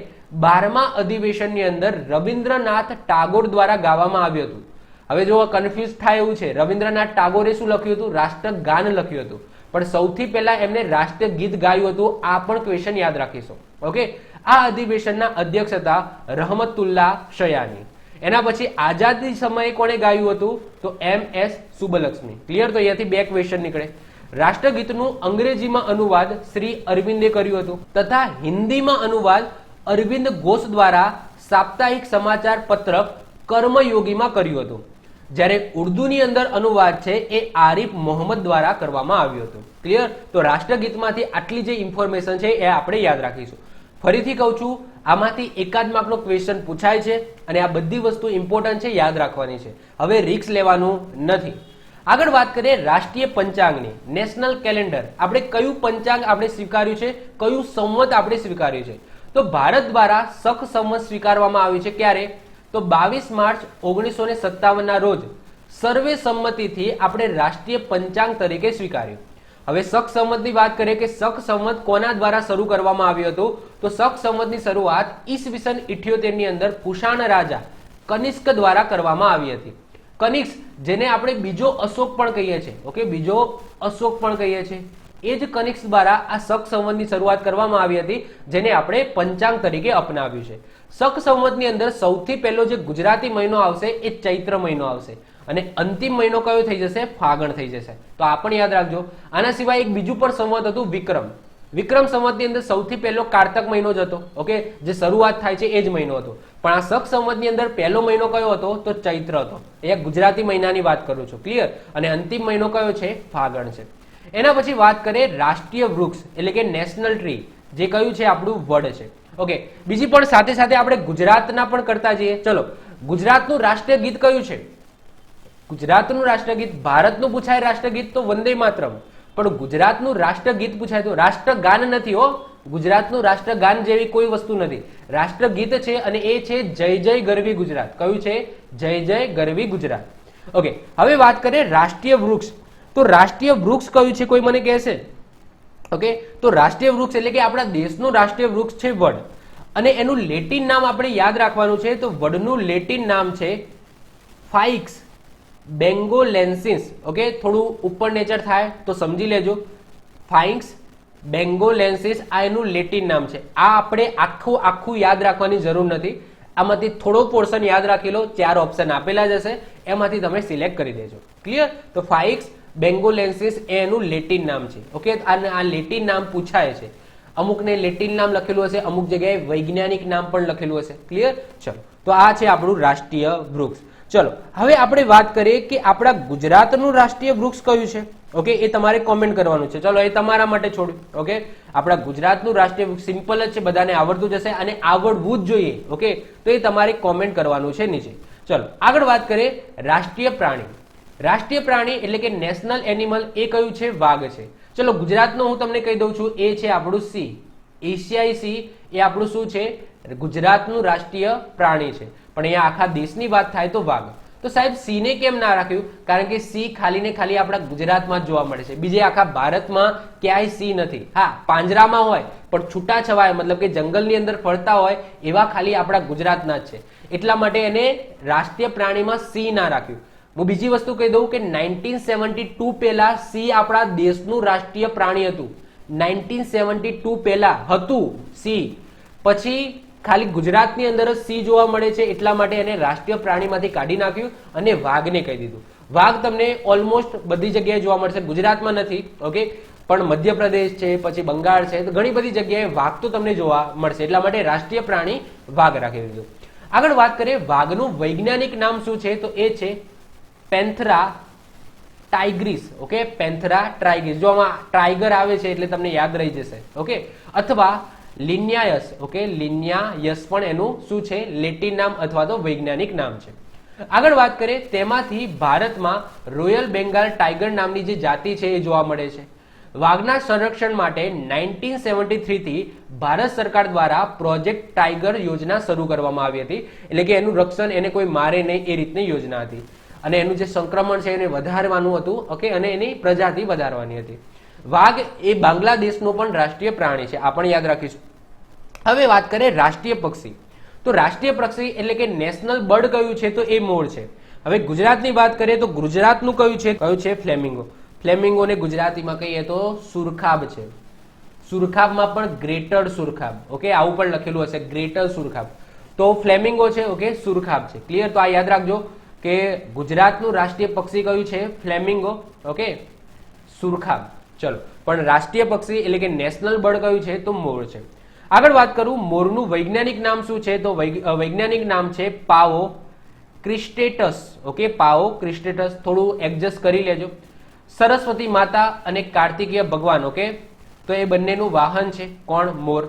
12મા અધિવેશનની અંદર રવિન્દ્રનાથ ટાગોર દ્વારા ગાવામાં આવ્યું હતું. હવે જો કન્ફ્યુઝ થાય એવું છે, રવિન્દ્રનાથ ટાગોરે શું લખ્યું હતું? રાષ્ટ્રગાન લખ્યું હતું, પણ સૌથી પહેલા એમને રાષ્ટ્રીય ગીત ગાયું હતું. આ પણ ક્વેશ્ચન યાદ રાખીશું, ઓકે. આ અધિવેશનના અધ્યક્ષ હતા રહમતુલ્લા શયાની. એના પછી આઝાદી સમયે કોણે ગાયું હતું? તો MS સુબ્બલક્ષ્મી. ક્લિયર? તો અહીંયાથી બે ક્વેશ્ચન નીકળે. રાષ્ટ્રગીતનું અંગ્રેજીમાં અનુવાદ શ્રી અરવિંદે કર્યું હતું તથા હિન્દીમાં અનુવાદ અરવિંદ ઘોષ દ્વારા સાપ્તાહિક સમાચાર પત્રક કર્મયોગીમાં કર્યું હતું, જ્યારે ઉર્દુની અંદર અનુવાદ છે એ આરિફ મોહમ્મદ દ્વારા કરવામાં આવ્યું હતું. ક્લિયર? તો રાષ્ટ્રગીતમાંથી આટલી જે ઇન્ફોર્મેશન છે એ આપણે યાદ રાખીશું. ફરીથી કહું છું, આમાંથી એકાદ માર્કનો ક્વેશ્ચન પૂછાય છે અને આ બધી વસ્તુ ઇમ્પોર્ટન્ટ છે, યાદ રાખવાની છે. હવે રિસ્ક લેવાનું નથી. આગળ વાત કરીએ રાષ્ટ્રીય પંચાંગની, નેશનલ કેલેન્ડર. આપણે કયું પંચાંગ આપણે સ્વીકાર્યું છે, કયું સંવત આપણે સ્વીકાર્યું છે? તો ભારત દ્વારા સખ સંવત સ્વીકારવામાં આવ્યું છે. ક્યારે? તો 22 માર્ચ 1957 ના રોજ સર્વે સંમતિથી આપણે રાષ્ટ્રીય પંચાંગ તરીકે સ્વીકાર્યું. હવે સખ સંવતની વાત કરીએ કે સખ સંવત કોના દ્વારા શરૂ કરવામાં આવ્યું હતું? તો સખ સંવતની શરૂઆત ઈસવીસન 78 ની અંદર કુષાણ રાજા કનિષ્ક દ્વારા કરવામાં આવી હતી. કનિષ્ક, જેને આપણે બીજો અશોક પણ કહીએ છીએ, ઓકે, બીજો અશોક પણ કહીએ છીએ, એ જ કનિષ્ક દ્વારા આ સખ સંવતની શરૂઆત કરવામાં આવી હતી, જેને આપણે પંચાંગ તરીકે અપનાવ્યું છે. સખ સંવતની અંદર સૌથી પહેલો જે ગુજરાતી મહિનો આવશે એ ચૈત્ર મહિનો આવશે અને અંતિમ મહિનો કયો થઈ જશે? ફાગણ થઈ જશે. તો આ પણ યાદ રાખજો. આના સિવાય એક બીજું પણ સંવત હતું, વિક્રમ. વિક્રમ સંવતની અંદર સૌથી પહેલો કારતક મહિનો જ હતો, ઓકે, જે શરૂઆત થાય છે એ જ મહિનો હતો. પણ આ સખ સંવતની અંદર પહેલો મહિનો કયો હતો? તો ચૈત્ર હતો. એ ગુજરાતી મહિનાની વાત કરું છું. ક્લિયર? અને અંતિમ મહિનો કયો છે? ફાગણ છે. એના પછી વાત કરીએ રાષ્ટ્રીય વૃક્ષ એટલે કે નેશનલ ટ્રી, જે કયું છે? આપણું વડ છે. ઓકે, બીજી પણ સાથે સાથે આપણે ગુજરાતના પણ કરતા જઈએ. ચલો, ગુજરાતનું રાષ્ટ્રીય ગીત કયું છે? ગુજરાતનું રાષ્ટ્રગીત, ભારતનું પૂછાય રાષ્ટ્રગીત તો વંદે માતરમ, પણ ગુજરાતનું રાષ્ટ્રગીત પૂછાય તો રાષ્ટ્રગાન નથી હો. ગુજરાતનું રાષ્ટ્રગાન જેવી કોઈ વસ્તુ નથી. રાષ્ટ્રગીત છે અને એ છે જય જય ગરવી ગુજરાત. કયું છે? જય જય ગરવી ગુજરાત. ઓકે, હવે વાત કરીએ રાષ્ટ્રીય વૃક્ષ. તો રાષ્ટ્રીય વૃક્ષ કયું છે? કોઈ મને કહેશે? ઓકે, તો રાષ્ટ્રીય વૃક્ષ એટલે કે આપણા દેશનું રાષ્ટ્રીય વૃક્ષ છે વડ, અને એનું લેટિન નામ આપણે યાદ રાખવાનું છે. તો વડનું લેટિન નામ છે ફાઇક્સ બેંગોલેન્સિસ. ઓકે, થોડું ઉપર નેચર થાય તો સમજી લેજો. ફાઇક્સ બેંગોલેન્સિસ આ એનું લેટિન નામ છે. આ આપણે આખું યાદ રાખવાની જરૂર નથી. આમાંથી થોડો પોર્શન યાદ રાખી લો. 4 ઓપ્શન આપેલા જ હશે, એમાંથી તમે સિલેક્ટ કરી દેજો. ક્લિયર? તો ફાઇક્સ બેંગોલેન્સિસ એ એનું લેટિન નામ છે. ઓકે, આ લેટિન નામ પૂછાય છે. અમુકને લેટિન નામ લખેલું હશે, અમુક જગ્યાએ વૈજ્ઞાનિક નામ પણ લખેલું હશે. ક્લિયર? ચલો, તો આ છે આપણું રાષ્ટ્રીય વૃક્ષ. ચલો, હવે આપણે વાત કરીએ કે આપણા ગુજરાતનું રાષ્ટ્રીય વૃક્ષ કયું છે. ઓકે, એ તમારે કોમેન્ટ કરવાનું છે. ચલો, એ તમારા માટે છોડ્યું. ઓકે, આપણા ગુજરાતનું રાષ્ટ્રીય વૃક્ષ સિમ્પલ જ છે, બધાને આવડતું જશે અને આવડવું જ જોઈએ. ઓકે, તો એ તમારે કોમેન્ટ કરવાનું છે નીચે. ચલો, આગળ વાત કરીએ રાષ્ટ્રીય પ્રાણી. રાષ્ટ્રીય પ્રાણી એટલે કે નેશનલ એનિમલ એ કયું છે? વાઘ છે. ચલો, ગુજરાતનું હું તમને કહી દઉં છું, એ છે આપણું સિંહ. એશિયાઈ સિંહ એ આપણું શું છે? ગુજરાતનું રાષ્ટ્રીય પ્રાણી છે. પણ અહીંયા આખા દેશની વાત થાય તો વાઘ. તો સાહેબ સિંહને કેમ ના રાખ્યું? કારણ કે સિંહ ખાલી ને ખાલી આપણા ગુજરાતમાં જ જોવા મળે છે, બીજે આખા ભારતમાં ક્યાંય સિંહ નથી. હા, પાંજરામાં હોય પણ છૂટાછવાયા, મતલબ કે જંગલની અંદર ફરતા હોય એવા ખાલી આપણા ગુજરાતના જ છે. એટલા માટે એને રાષ્ટ્રીય પ્રાણીમાં સિંહ ના રાખ્યું. હું બીજી વસ્તુ કહી દઉં કે 1972 પહેલા સિંહ આપણા દેશનું રાષ્ટ્રીય પ્રાણી હતું. 1972 પહેલા હતું સિંહ. પછી ખાલી ગુજરાતની અંદર જ સિંહ જોવા મળે છે, એટલા માટે એને રાષ્ટ્રીય પ્રાણીમાંથી કાઢી નાખ્યું અને વાઘને કહી દીધું. વાઘ તમને ઓલમોસ્ટ બધી જગ્યાએ જોવા મળશે, ગુજરાતમાં નથી. ઓકે, પણ મધ્યપ્રદેશ છે, પછી બંગાળ છે, તો ઘણી બધી જગ્યાએ વાઘ તો તમને જોવા મળશે. એટલા માટે રાષ્ટ્રીય પ્રાણી વાઘ રાખી દીધું. આગળ વાત કરીએ વાઘનું વૈજ્ઞાનિક નામ શું છે? તો એ છે પેન્થરા ટાઇગ્રીસ. ઓકે, પેન્થરા ટાઇગ્રીસ. જો આમાં ટાઈગર આવે છે એટલે તમને યાદ રહી જશે. ઓકે, અથવા લિન્યાયસ. ઓકે, લિન્યાયસ પણ એનું શું છે? લેટિન નામ અથવા તો વૈજ્ઞાનિક નામ છે. આગળ વાત કરીએ તેમાંથી ભારતમાં રોયલ બેંગાલ ટાઈગર નામની જે જાતિ છે એ જોવા મળે છે. વાઘના સંરક્ષણ માટે 1973 થી ભારત સરકાર દ્વારા પ્રોજેક્ટ ટાઈગર યોજના શરૂ કરવામાં આવી હતી. એટલે કે એનું રક્ષણ, એને કોઈ મારે નહીં એ રીતની યોજના હતી. અને એનું જે સંક્રમણ છે એને વધારવાનું હતું. ઓકે, અને એની પ્રજાતિ વધારવાની હતી. વાઘ એ બાંગ્લાદેશનું પણ રાષ્ટ્રીય પ્રાણી છે, આ પણ યાદ રાખીશું. હવે વાત કરીએ રાષ્ટ્રીય પક્ષી. તો રાષ્ટ્રીય પક્ષી એટલે કે નેશનલ બર્ડ કયું છે? તો એ મોર છે. હવે ગુજરાતની વાત કરીએ તો ગુજરાતનું કયું છે? કયું છે? ફ્લેમિંગો. ફ્લેમિંગોને ગુજરાતીમાં કહીએ તો સુરખાબ છે. સુરખાબમાં પણ ગ્રેટર સુરખાબ. ઓકે, આવું પણ લખેલું હશે, ગ્રેટર સુરખાબ. તો ફ્લેમિંગો છે. ઓકે, સુરખાબ છે. ક્લિયર? તો આ યાદ રાખજો કે ગુજરાતનું રાષ્ટ્રીય પક્ષી કયું છે? ફ્લેમિંગો. ઓકે, સુરખાબ. ચલો, પણ રાષ્ટ્રીય પક્ષી એટલે કે નેશનલ બર્ડ કયું છે? તો મોર છે. આગળ વાત કરું, મોરનું વૈજ્ઞાનિક નામ શું છે? તો વૈજ્ઞાનિક નામ છે પાવો ક્રિસ્ટેટસ. ઓકે, પાવો ક્રિસ્ટેટસ. થોડું એડજસ્ટ કરી લેજો. સરસ્વતી માતા અને કાર્તિકેય ભગવાન, ઓકે, તો એ બંનેનું વાહન છે. કોણ? મોર.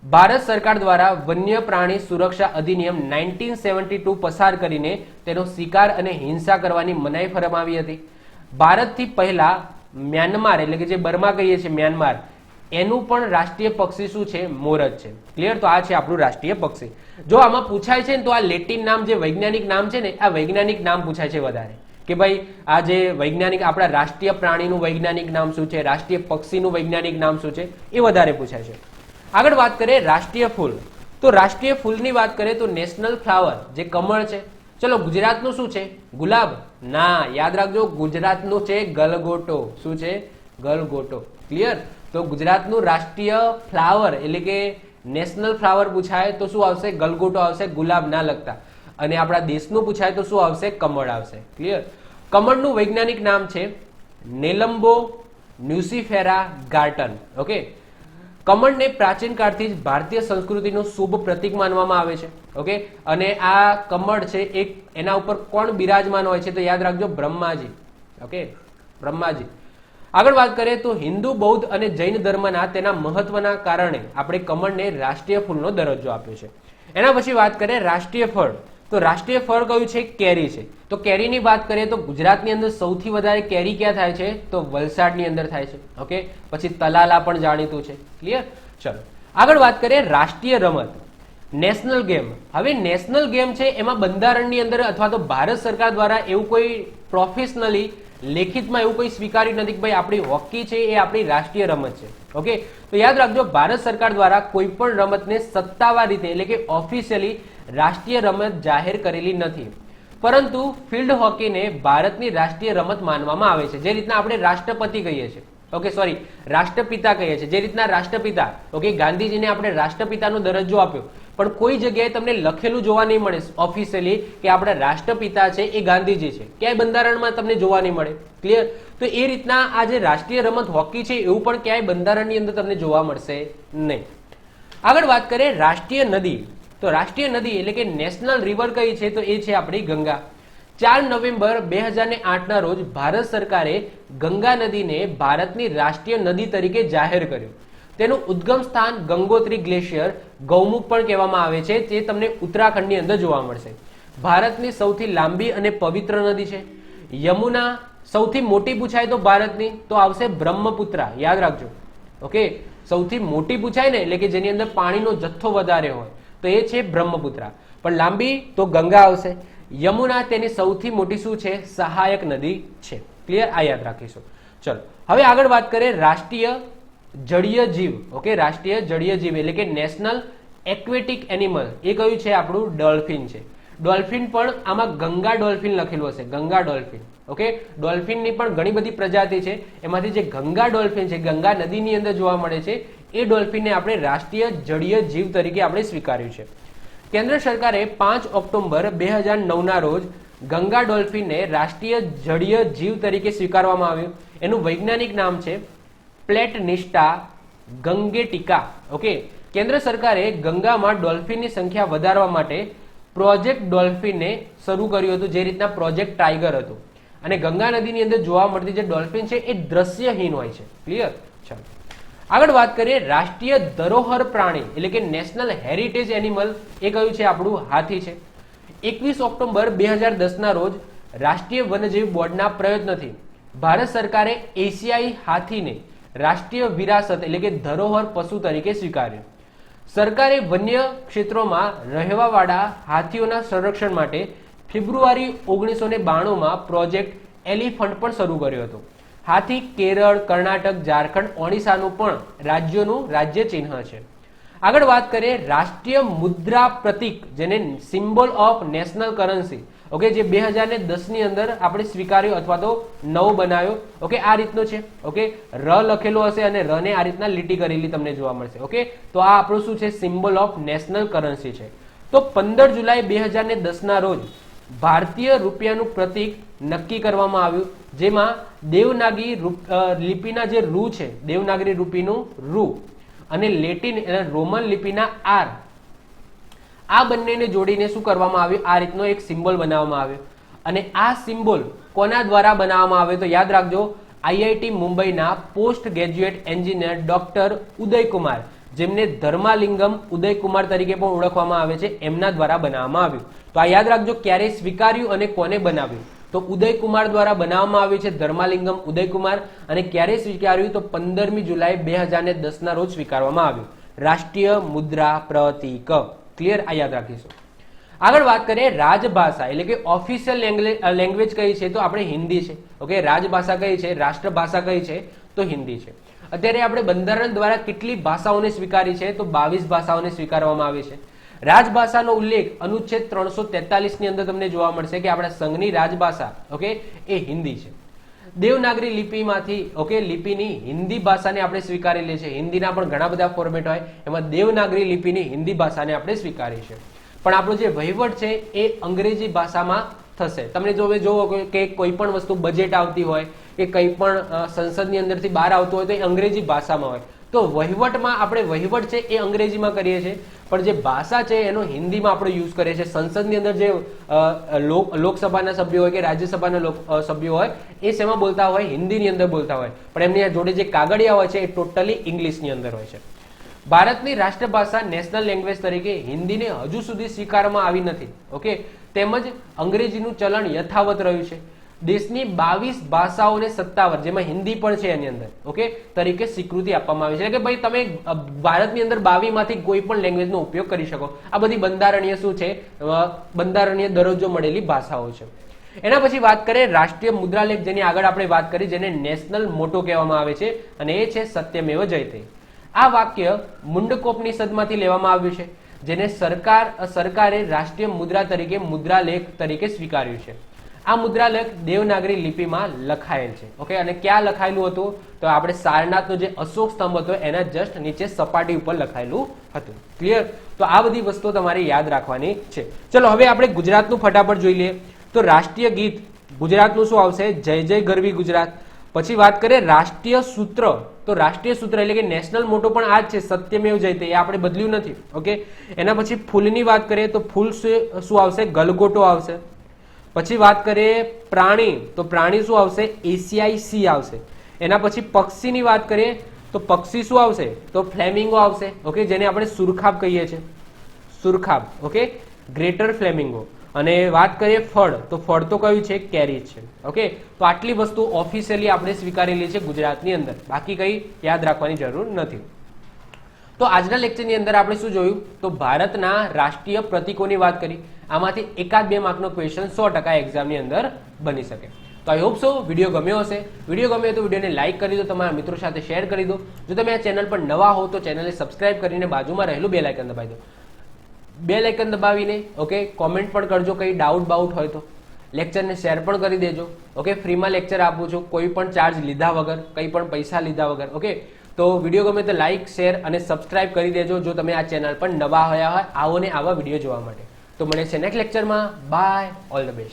ભારત સરકાર દ્વારા વન્ય પ્રાણી સુરક્ષા અધિનિયમ 1972 પસાર કરીને તેનો શિકાર અને હિંસા કરવાની મનાઈ ફરમાવી હતી. ભારતથી પહેલા મ્યાનમાર એટલે કે જે બર્મા કહીએ છીએ મ્યાનમાર, એનું પણ રાષ્ટ્રીય પક્ષી શું છે? મોર જ છે. ક્લિયર? તો આ છે આપણું રાષ્ટ્રીય પક્ષી. જો આમાં પૂછાય છે ને તો આ લેટિન નામ જે વૈજ્ઞાનિક નામ છે ને, આ વૈજ્ઞાનિક નામ પૂછાય છે વધારે, કે ભાઈ આ જે વૈજ્ઞાનિક આપણા રાષ્ટ્રીય પ્રાણીનું વૈજ્ઞાનિક નામ શું છે, રાષ્ટ્રીય પક્ષીનું વૈજ્ઞાનિક નામ શું છે, એ વધારે પૂછાય છે. આગળ વાત કરીએ રાષ્ટ્રીય ફૂલ. તો રાષ્ટ્રીય ફૂલની વાત કરીએ તો નેશનલ ફ્લાવર જે કમળ છે. ચલો, ગુજરાતનું શું છે? ગુલાબ? ના, યાદ રાખજો, ગુજરાતનું છે ગલગોટો. શું છે? ગલગોટો. ક્લિયર? તો ગુજરાતનું રાષ્ટ્રીય ફ્લાવર એટલે કે નેશનલ ફ્લાવર પૂછાય તો શું આવશે? ગલગોટો આવશે, ગુલાબ ના લગતા. અને આપણા દેશનું પૂછાય તો શું આવશે? કમળ આવશે. ક્લિયર? કમળનું વૈજ્ઞાનિક નામ છે નેલમ્બો ન્યુસિફેરા ગાર્ટન. ઓકે, કમળને પ્રાચીન કાળથી જ ભારતીય સંસ્કૃતિનું શુભ પ્રતીક માનવામાં આવે છે. ઓકે, અને આ કમળ છે એક એના ઉપર કોણ બિરાજમાન હોય છે? તો યાદ રાખજો, બ્રહ્માજી. ઓકે, બ્રહ્માજી. આગળ વાત કરીએ તો હિન્દુ, બૌદ્ધ અને જૈન ધર્મના તેના મહત્વના કારણે આપણે કમળને રાષ્ટ્રીય ફૂલનો દરજ્જો આપ્યો છે. એના પછી વાત કરીએ રાષ્ટ્રીય ફળ. તો રાષ્ટ્રીય ફળ કયું છે? કેરી છે. તો કેરીની વાત કરીએ તો ગુજરાતની અંદર સૌથી વધારે કેરી ક્યાં થાય છે? તો વલસાડની અંદર થાય છે. ઓકે, પછી તલાલા પણ જાણીતું છે. ક્લિયર? ચલો, આગળ વાત કરીએ રાષ્ટ્રીય રમત, નેશનલ ગેમ. હવે નેશનલ ગેમ છે એમાં બંધારણની અંદર અથવા તો ભારત સરકાર દ્વારા એવું કોઈ પ્રોફેશનલી લેખિતમાં એવું કોઈ સ્વીકાર્યું નથી કે ભાઈ આપણી હોકી છે એ આપણી રાષ્ટ્રીય રમત છે. ઓકે, તો યાદ રાખજો, ભારત સરકાર દ્વારા કોઈ પણ રમતને સત્તાવાર રીતે એટલે કે ઓફિશિયલી રાષ્ટ્રીય રમત જાહેર કરેલી નથી, પરંતુ ફિલ્ડ હોકીને ભારતની રાષ્ટ્રીય રમત માનવામાં આવે છે. જે રીતના આપણે રાષ્ટ્રપતિ કહીએ છીએ, ઓકે, સોરી, રાષ્ટ્રપિતા કહીએ છીએ. જે રીતના રાષ્ટ્રપિતા, ઓકે, ગાંધીજીને આપણે રાષ્ટ્રપિતાનો દરજ્જો આપ્યો, પણ કોઈ જગ્યાએ તમને લખેલું જોવા નહીં મળે ઓફિશિયલી કે આપણા રાષ્ટ્રપિતા છે એ ગાંધીજી છે. ક્યાંય બંધારણમાં તમને જોવા નહીં મળે. ક્લિયર? તો એ રીતના આ જે રાષ્ટ્રીય રમત હોકી છે એવું પણ ક્યાંય બંધારણની અંદર તમને જોવા મળશે નહીં. આગળ વાત કરીએ રાષ્ટ્રીય નદી. તો રાષ્ટ્રીય નદી એટલે કે નેશનલ રિવર કઈ છે? તો એ છે આપણી ગંગા. 4 નવેમ્બર 2008ના રોજ ભારત સરકારે ગંગા નદીને ભારતની રાષ્ટ્રીય નદી તરીકે જાહેર કર્યું. તેનું ઉદ્ગમ સ્થાન ગંગોત્રી ગ્લેશિયર, ગૌમુખ પણ કહેવામાં આવે છે, તે તમને ઉત્તરાખંડની અંદર જોવા મળશે. ભારતની સૌથી લાંબી અને પવિત્ર નદી છે. યમુના સૌથી મોટી પૂછાય તો ભારતની તો આવશે બ્રહ્મપુત્રા. યાદ રાખજો. ઓકે, સૌથી મોટી પૂછાય ને એટલે કે જેની અંદર પાણીનો જથ્થો વધારે હોય તો એ છે બ્રહ્મપુત્રા. પણ લાંબી તો ગંગા આવશે. યમુના તેની સૌથી મોટી શું છે? સહાયક નદી છે. ક્લિયર? આ યાદ રાખીશું. ચલો, હવે આગળ વાત કરીએ રાષ્ટ્રીય જળીય જીવ. ઓકે, રાષ્ટ્રીય જળીય જીવ એટલે કે નેશનલ એક્વેટિક એનિમલ, એ કયું છે? આપણું ડોલ્ફિન છે. ડોલ્ફિન પણ આમાં ગંગા ડોલ્ફિન લખેલું હશે, ગંગા ડોલ્ફિન. ઓકે, ડોલ્ફિનની પણ ઘણી બધી પ્રજાતિ છે, એમાંથી જે ગંગા ડોલ્ફિન છે, ગંગા નદીની અંદર જોવા મળે છે, એ ડોલ્ફિનને આપણે રાષ્ટ્રીય જળીય જીવ તરીકે આપણે સ્વીકાર્યું છે. કેન્દ્ર સરકારે 5 ઓક્ટોબર 2009ના રોજ ગંગા ડોલ્ફિનને રાષ્ટ્રીય જળીય જીવ તરીકે સ્વીકારવામાં આવ્યું. એનું વૈજ્ઞાનિક નામ છે પ્લેટનિસ્ટા ગંગેટિકા. ઓકે, કેન્દ્ર સરકારે ગંગામાં ડોલ્ફિનની સંખ્યા વધારવા માટે પ્રોજેક્ટ ડોલ્ફિનને શરૂ કર્યું હતું, જે રીતના પ્રોજેક્ટ ટાઈગર હતું. અને ગંગા નદીની અંદર જોવા મળતી જે ડોલ્ફિન છે એ દ્રશ્યહીન હોય છે. ક્લિયર? ચાલો, આગળ વાત કરીએ રાષ્ટ્રીય ધરોહર પ્રાણી એટલે કે નેશનલ હેરિટેજ એનિમલ, એ કયું છે? આપણું હાથી છે. 21 ઓક્ટોબર 2010ના રોજ રાષ્ટ્રીય વન્યજીવ બોર્ડના પ્રયત્નથી ભારત સરકારે એશિયાઈ હાથીને રાષ્ટ્રીય વિરાસત એટલે કે ધરોહર પશુ તરીકે સ્વીકાર્યું. સરકારે વન્ય ક્ષેત્રોમાં રહેવાવાળા હાથીઓના સંરક્ષણ માટે ફેબ્રુઆરી 1992માં પ્રોજેક્ટ એલિફન્ટ પણ શરૂ કર્યો હતો. હાથી કેરળ, કર્ણાટક, ઝારખંડ, ઓડિશાનું પણ રાજ્યોનું રાજ્ય ચિહ્ન છે. આગળ વાત કરીએ રાષ્ટ્રીય મુદ્રા પ્રતીક, જેને symbol of national currency. Okay, જે 2010ની અંદર આપણે સ્વીકાર્યો અથવા તો નવો બનાવ્યો. ઓકે, આ રીતનો છે. ઓકે, ર લખેલો હશે અને ર ને આ રીતના લીટી કરેલી તમને જોવા મળશે. ઓકે, તો આ આપણું શું છે? સિમ્બોલ ઓફ નેશનલ કરન્સી છે. તો 15 જુલાઈ 2010ના રોજ ભારતીય રૂપિયાનું પ્રતીક નક્કી કરવામાં આવ્યું. જેમાં દેવનાગરી લિપિના જે રૂ છે, દેવનાગરી લિપિનું રૂ અને લેટિન રોમન લિપિના આર, આ બંનેને જોડીને શું કરવામાં આવ્યું, આ રીતનો એક સિમ્બોલ બનાવવામાં આવ્યો. અને આ સિમ્બોલ કોના દ્વારા બનાવવામાં આવ્યો તો યાદ રાખજો, આઈઆઈટી મુંબઈના પોસ્ટ ગ્રેજ્યુએટ એન્જિનિયર ડોક્ટર ઉદયકુમાર, જેમને ધર્માલિંગમ ઉદયકુમાર તરીકે પણ ઓળખવામાં આવે છે, એમના દ્વારા બનાવવામાં આવ્યું. તો આ યાદ રાખજો, ક્યારે સ્વીકાર્યું અને કોને બનાવ્યું, તો ઉદયકુમાર દ્વારા બનાવવામાં આવ્યું છે, ધર્માલિંગમ ઉદયકુમાર. અને ક્યારે સ્વીકાર્યું તો 15મી જુલાઈ 2010 ના રોજ સ્વીકારવામાં આવ્યું. રાષ્ટ્રીય મુદ્રા પ્રતીક. ક્લિયર, આ યાદ રાખીશું. આગળ વાત કરીએ રાજભાષા એટલે કે ઓફિશિયલ લેંગ્વેજ કઈ છે તો આપણે હિન્દી છે. ઓકે, રાજભાષા કઈ છે, રાષ્ટ્રભાષા કઈ છે તો હિન્દી છે. અત્યારે આપણે બંધારણ દ્વારા કેટલી ભાષાઓને સ્વીકારી છે તો 22 ભાષાઓને સ્વીકારવામાં આવી છે. રાજભાષાનો ઉલ્લેખ અનુચ્છેદ 343 ની અંદર તમને જોવા મળશે કે આપણા સંઘની રાજભાષા ઓકે એ હિન્દી છે. દેવનાગરી લિપિમાંથી ઓકે લિપિની હિન્દી ભાષાને આપણે સ્વીકારેલી છે. હિન્દીના પણ ઘણા બધા ફોર્મેટ હોય, એમાં દેવનાગરી લિપિની હિન્દી ભાષાને આપણે સ્વીકારી છે. પણ આપણો જે વહીવટ છે એ અંગ્રેજી ભાષામાં થશે. તમને જોવો કે કોઈ પણ વસ્તુ બજેટ આવતી હોય કે કંઈ પણ સંસદની અંદરથી બહાર આવતું હોય તો એ અંગ્રેજી ભાષામાં હોય. તો વહીવટમાં આપણે વહીવટ છે એ અંગ્રેજીમાં કરીએ છીએ, પણ જે ભાષા છે એનો હિન્દીમાં આપણે યુઝ કરીએ છીએ. સંસદની અંદર જે લોકસભાના સભ્યો હોય કે રાજ્યસભાના સભ્યો હોય એ શેમાં બોલતા હોય, હિન્દીની અંદર બોલતા હોય, પણ એમની જોડે જે કાગળિયા હોય છે એ ટોટલી ઇંગ્લિશની અંદર હોય છે. ભારતની રાષ્ટ્રભાષા નેશનલ લેંગ્વેજ તરીકે હિન્દીને હજુ સુધી સ્વીકારવામાં આવી નથી. ઓકે, તેમજ અંગ્રેજીનું ચલણ યથાવત રહ્યું છે. દેશની 22 ભાષાઓને સત્તાવાર, જેમાં હિન્દી પણ છે એની અંદર ઓકે તરીકે સ્વીકૃતિ આપવામાં આવી છે. એટલે કે ભાઈ તમે ભારતની અંદર 22 માંથી કોઈ પણ લેંગ્વેજનો ઉપયોગ કરી શકો. આ બધી બંધારણીય શું છે, બંધારણીય દરજ્જો મળેલી ભાષાઓ છે. એના પછી વાત કરીએ રાષ્ટ્રીય મુદ્રાલેખ, જેની આગળ આપણે વાત કરી, જેને નેશનલ મોટો કહેવામાં આવે છે, અને એ છે સત્યમેવ જયતે. આ વાક્ય મુંડકોપનિષદમાંથી લેવામાં આવ્યું છે, જેને સરકારે રાષ્ટ્રીય મુદ્રા તરીકે મુદ્રાલેખ તરીકે સ્વીકાર્યું છે. આ મુદ્રાલેખ દેવનાગરી લિપિમાં લખાયેલ છે. ઓકે, અને ક્યાં લખાયેલું હતું તો આપણે સારનાથનો જે અશોક સ્તંભ હતો એના જસ્ટ નીચે સપાટી ઉપર લખાયેલું હતું. ક્લિયર, તો આ બધી વસ્તુઓ તમારે યાદ રાખવાની છે. ચલો હવે આપણે ગુજરાતનું ફટાફટ જોઈ લઈએ. તો રાષ્ટ્રીય ગીત ગુજરાતનું શું આવશે, જય જય ગરવી ગુજરાત. પછી વાત કરીએ રાષ્ટ્રીય સૂત્ર, તો રાષ્ટ્રીય સૂત્ર એટલે કે નેશનલ મોટો પણ આ જ છે, સત્યમેવ જયતે, એ આપણે બદલ્યું નથી. ઓકે, એના પછી ફૂલની વાત કરીએ તો ફૂલ શું આવશે, ગલગોટો આવશે. પછી વાત કરીએ પ્રાણી, તો પ્રાણી શું આવશે, એશિયાઈ સી આવશે. એના પછી પક્ષીની વાત કરીએ તો પક્ષી શું આવશે તો ફ્લેમિંગો આવશે. ઓકે, જેને આપણે સુરખાબ કહીએ છીએ, સુરખાબ. Okay, greater flamingo. અને વાત કરીએ ફળ, તો ફળ તો કયું છે, કેરી છે. ઓકે, તો આટલી વસ્તુ ઓફિશિયલી આપણે સ્વીકારેલી છે ગુજરાતની અંદર, બાકી કઈ યાદ રાખવાની જરૂર નથી. તો આજના લેક્ચરની અંદર આપણે શું જોયું તો ભારતના રાષ્ટ્રીય પ્રતીકોની વાત કરી. આમાંથી એકાદ 2 માર્કનો ક્વેશ્ચન 100% એક્ઝામની અંદર બની શકે. તો આઈ હોપ સો વિડીયો ગમ્યો હશે. વિડીયો ગમ્યો તો વિડીયોને લાઇક કરી દો, તમારા મિત્રો સાથે શેર કરી દો. જો તમે આ ચેનલ પર નવા હો તો ચેનલને સબસ્ક્રાઇબ કરીને બાજુમાં રહેલું બેલ આઇકન દબાવી દો. બેલ આઇકન દબાવીને ઓકે કોમેન્ટ પણ કરજો, કંઈ ડાઉટ હોય તો. લેક્ચરને શેર પણ કરી દેજો. ઓકે, ફ્રીમાં લેક્ચર આપું છું, કોઈ પણ ચાર્જ લીધા વગર, કંઈ પણ પૈસા લીધા વગર. ઓકે, તો વિડીયો ગમે તો લાઇક, શેર અને સબસ્ક્રાઇબ કરી દેજો જો તમે આ ચેનલ પર નવા હોયા હોય આવો ને આવા વિડીયો જોવા માટે. તો મળે છે નેક્સ્ટ લેક્ચરમાં. Bye, all the best.